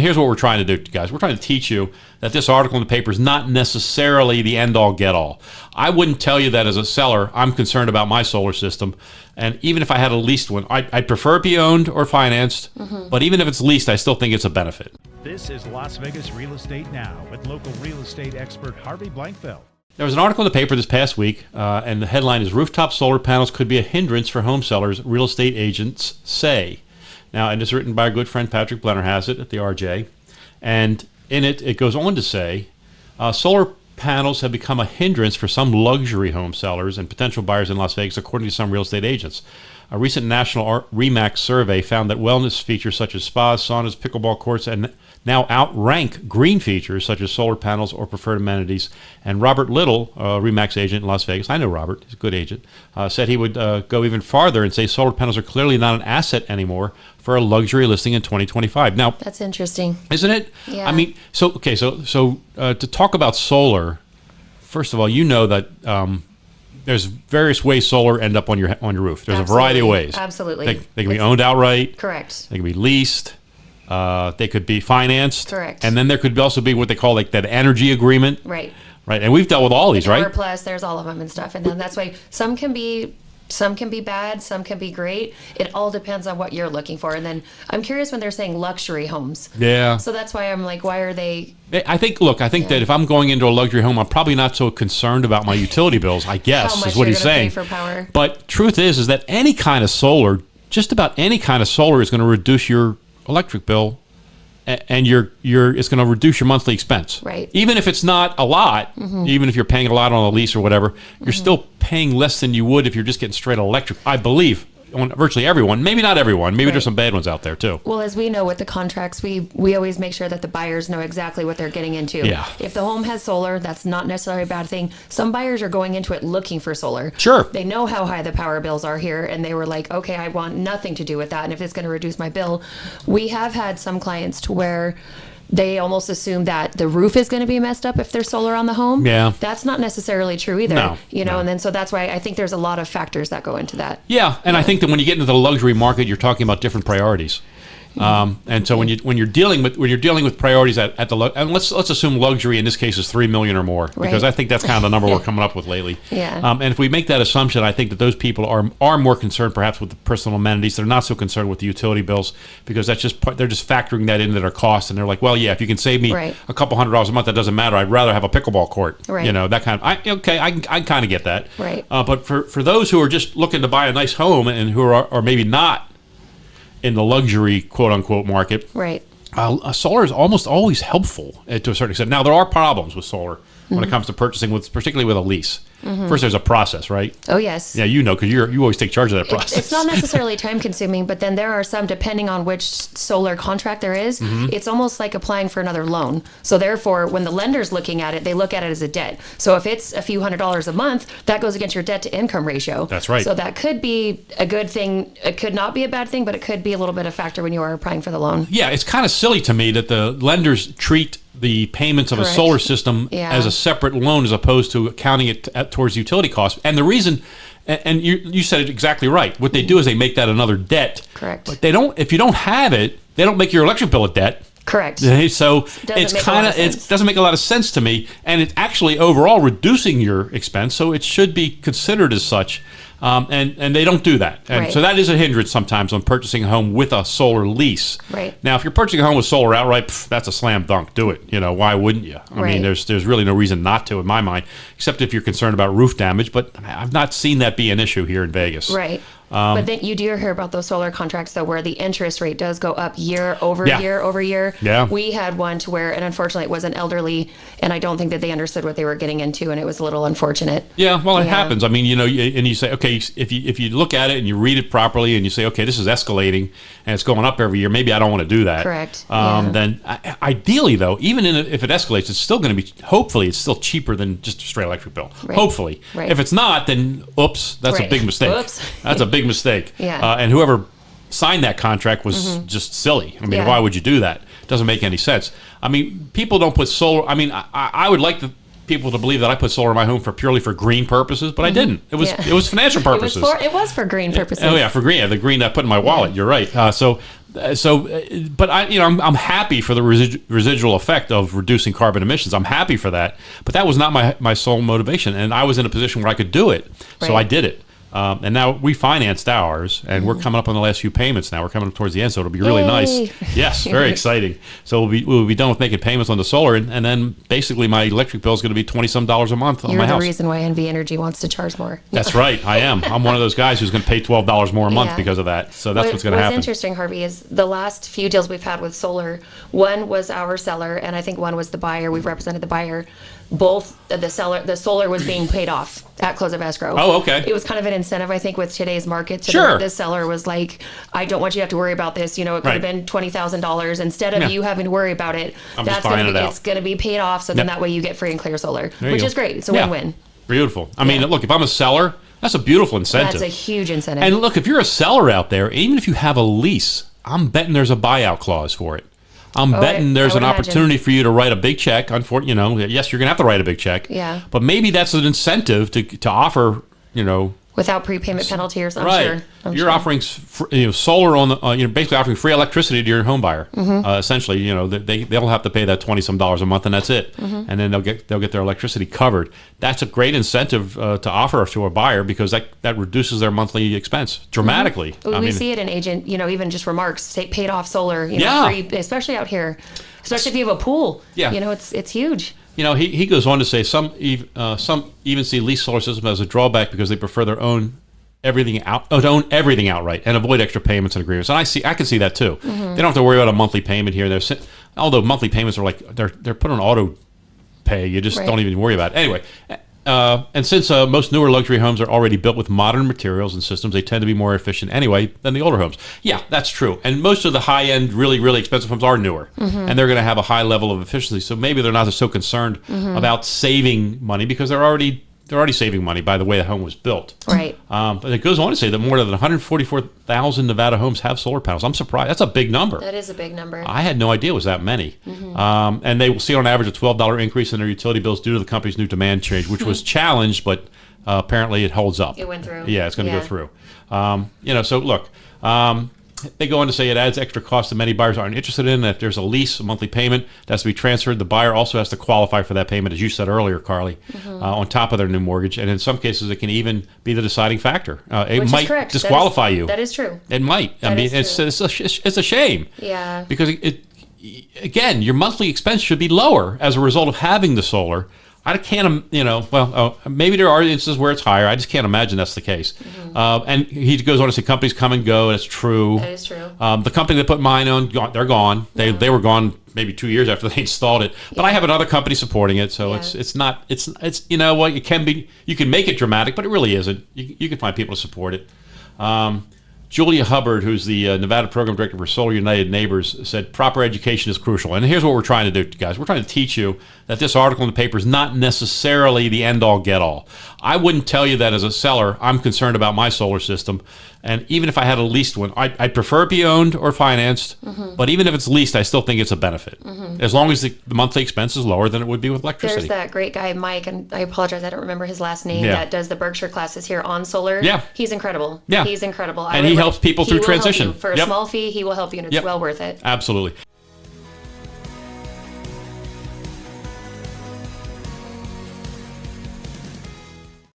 Here's what we're trying to do, guys. We're trying to teach you that this article in the paper is not necessarily the end-all, get-all. I wouldn't tell you that as a seller, I'm concerned about my solar system. And even if I had a leased one, I'd prefer it be owned or financed. But even if it's leased, I still think it's a benefit. This is Las Vegas Real Estate Now with local real estate expert Harvey Blankfeld. There was an article in the paper this past week, and the headline is "Rooftop Solar Panels Could Be a Hindrance for Home Sellers, Real Estate Agents Say." Now, and it's written by our good friend Patrick Blennerhassett at the RJ. And in it, it goes on to say, solar panels have become a hindrance for some luxury home sellers and potential buyers in Las Vegas, according to some real estate agents. A recent national RE/MAX survey found that wellness features such as spas, saunas, pickleball courts, and now outrank green features such as solar panels or preferred amenities. And Robert Little, a RE/MAX agent in Las Vegas, I know Robert, he's a good agent, said he would go even farther and say solar panels are clearly not an asset anymore for a luxury listing in 2025. Now, that's interesting, isn't it? Yeah. I mean, so to talk about solar, first of all, you know that there's various ways solar end up on your roof. There's a variety of ways. Absolutely. They can be owned outright. Correct. They can be leased. They could be financed. Correct. And then there could also be what they call like that energy agreement. Right. Right. And we've dealt with all these, right? Power Plus, there's all of them and stuff. And then that's why some can be bad, some can be great. It all depends on what you're looking for. And then I'm curious when they're saying luxury homes. Yeah. So that's why I'm like, why are they? I think that if I'm going into a luxury home, I'm probably not so concerned about my utility bills, I guess, How much is what you're he's gonna saying. pay for power. But truth is that any kind of solar, just about any kind of solar is going to reduce your electric bill, and it's going to reduce your monthly expense. Right. Even if it's not a lot, even if you're paying a lot on a lease or whatever, you're still paying less than you would if you're just getting straight electric, I believe, on virtually everyone. Maybe not everyone. Maybe there's some bad ones out there too. Well, as we know with the contracts, we always make sure that the buyers know exactly what they're getting into. Yeah. If the home has solar, that's not necessarily a bad thing. Some buyers are going into it looking for solar. Sure. They know how high the power bills are here, and they were like, okay, I want nothing to do with that. And if it's going to reduce my bill, we have had some clients to where they almost assume that the roof is going to be messed up if there's solar on the home. Yeah. That's not necessarily true either. No, And then so that's why I think there's a lot of factors that go into that. Yeah, and I think that when you get into the luxury market, you're talking about different priorities. And so when you're dealing with priorities at the and let's assume luxury in this case is $3 million or more, because I think that's kind of the number we're coming up with lately. Yeah. And if we make that assumption, I think that those people are more concerned perhaps with the personal amenities. They're not so concerned with the utility bills, because they're just factoring that into their cost, and they're like, well, yeah, if you can save me a couple $100s a month, that doesn't matter. I'd rather have a pickleball court. Right. That kind of. I kind of get that. Right. But for those who are just looking to buy a nice home and who are maybe not in the luxury quote-unquote market, right? Solar is almost always helpful to a certain extent. Now, there are problems with solar when it comes to purchasing, particularly with a lease. First, there's a process, right? Oh, yes. Yeah, because you always take charge of that process. It's not necessarily time-consuming, but then there are some, depending on which solar contract there is, it's almost like applying for another loan. So therefore, when the lender's looking at it, they look at it as a debt. So if it's a few $100s a month, that goes against your debt-to-income ratio. That's right. So that could be a good thing. It could not be a bad thing, but it could be a little bit of a factor when you are applying for the loan. Yeah, it's kind of silly to me that the lenders treat the payments of a solar system as a separate loan as opposed to counting it towards utility costs. And the reason, and you said it exactly right, what they do is they make that another debt. Correct. But they don't, if you don't have it, they don't make your electric bill a debt. Correct. So it doesn't make a lot of sense to me, and it's actually overall reducing your expense, so it should be considered as such. And they don't do that. And so that is a hindrance sometimes on purchasing a home with a solar lease. Right. Now, if you're purchasing a home with solar outright, that's a slam dunk. Do it. Why wouldn't you? I mean, there's really no reason not to in my mind, except if you're concerned about roof damage. But I've not seen that be an issue here in Vegas. Right. But then you do hear about those solar contracts, though, where the interest rate does go up year over year. Yeah. We had one to where, and unfortunately, it was an elderly, and I don't think that they understood what they were getting into, and it was a little unfortunate. Yeah, well, it happens. I mean, and you say, okay, if you look at it and you read it properly, and you say, okay, this is escalating, and it's going up every year, maybe I don't want to do that. Correct. Then, ideally, though, even if it escalates, it's still going to be, hopefully, it's still cheaper than just a straight electric bill. Right. Hopefully. Right. If it's not, then, oops, that's a big mistake. Oops. That's a big mistake. Yeah. And whoever signed that contract was just silly. I mean, why would you do that? It doesn't make any sense. I mean, people don't put solar. I mean, I would like people to believe that I put solar in my home purely for green purposes, but I didn't. It was financial purposes. It was for green purposes. Oh yeah, for green. The green I put in my wallet. You're right. But I'm happy for the residual effect of reducing carbon emissions. I'm happy for that. But that was not my sole motivation. And I was in a position where I could do it. So I did it. And now we financed ours, and we're coming up on the last few payments now. We're coming up towards the end, so it'll be really nice. Yes, very exciting. So we'll be done with making payments on the solar, and then basically my electric bill is going to be $20-some a month on my house. You're the reason why NV Energy wants to charge more. That's right, I am. I'm one of those guys who's going to pay $12 more a month because of that. So that's what's going to happen. What's interesting, Harvey, is the last few deals we've had with solar, one was our seller, and I think one was the buyer. We've represented the buyer. Both the solar was being paid off at close of escrow. Oh, okay. It was kind of an incentive, I think, with today's market. The seller was like, I don't want you to have to worry about this. It could have been $20,000 instead of you having to worry about it. It's going to be paid off. So then that way you get free and clear solar, which is great. It's a win-win. Beautiful. I mean, look, if I'm a seller, that's a beautiful incentive. That's a huge incentive. And look, if you're a seller out there, even if you have a lease, I'm betting there's a buyout clause for it. I'm betting there's an opportunity for you to write a big check. Unfortunately, yes, you're going to have to write a big check. Yeah. But maybe that's an incentive to offer, without prepayment penalty or something. Right. You're offering solar on the basically offering free electricity to your home buyer. Essentially, they'll have to pay that $20-some a month, and that's it. And then they'll get their electricity covered. That's a great incentive to offer to a buyer because that reduces their monthly expense dramatically. We see it in agent, even just remarks, paid off solar, free, especially out here, especially if you have a pool. Yeah. It's huge. He goes on to say some even see lease solar system as a drawback because they prefer to own everything outright and avoid extra payments and agreements. And I can see that too. They don't have to worry about a monthly payment here and there. Although monthly payments are like they're put on auto pay, you just don't even worry about it. Anyway, and since most newer luxury homes are already built with modern materials and systems, they tend to be more efficient anyway than the older homes. Yeah, that's true. And most of the high-end, really, really expensive homes are newer, and they're going to have a high level of efficiency. So maybe they're not so concerned about saving money because they're already saving money by the way the home was built. Right. But it goes on to say that more than 144,000 Nevada homes have solar panels. I'm surprised. That's a big number. That is a big number. I had no idea it was that many. And they will see on average a $12 increase in their utility bills due to the company's new demand change, which was challenged, but apparently it holds up. It went through. Yeah, it's going to go through. So look, they go on to say it adds extra costs that many buyers aren't interested in. If there's a lease, a monthly payment that has to be transferred, the buyer also has to qualify for that payment, as you said earlier, Carly, on top of their new mortgage. And in some cases, it can even be the deciding factor. It might disqualify you. That is true. It might. It's a shame. Yeah. Because again, your monthly expense should be lower as a result of having the solar. I can't, maybe there are instances where it's higher. I just can't imagine that's the case. And he goes on to say companies come and go. That's true. That is true. The company that put mine on, they're gone. They were gone maybe 2 years after they installed it. But I have another company supporting it, so it's not. It can be. You can make it dramatic, but it really isn't. You can find people to support it. Julia Hubbard, who's the Nevada Program Director for Solar United Neighbors, said proper education is crucial. And here's what we're trying to do, guys. We're trying to teach you that this article in the paper is not necessarily the end-all, get-all. I wouldn't tell you that as a seller, I'm concerned about my solar system. And even if I had a leased one, I'd prefer it be owned or financed. But even if it's leased, I still think it's a benefit. As long as the monthly expense is lower than it would be with electricity. There's that great guy, Mike, and I apologize, I don't remember his last name, that does the Berkshire classes here on solar. Yeah. He's incredible. Yeah. He's incredible. And he helps people through transition. For a small fee, he will help you, and it's well worth it. Absolutely.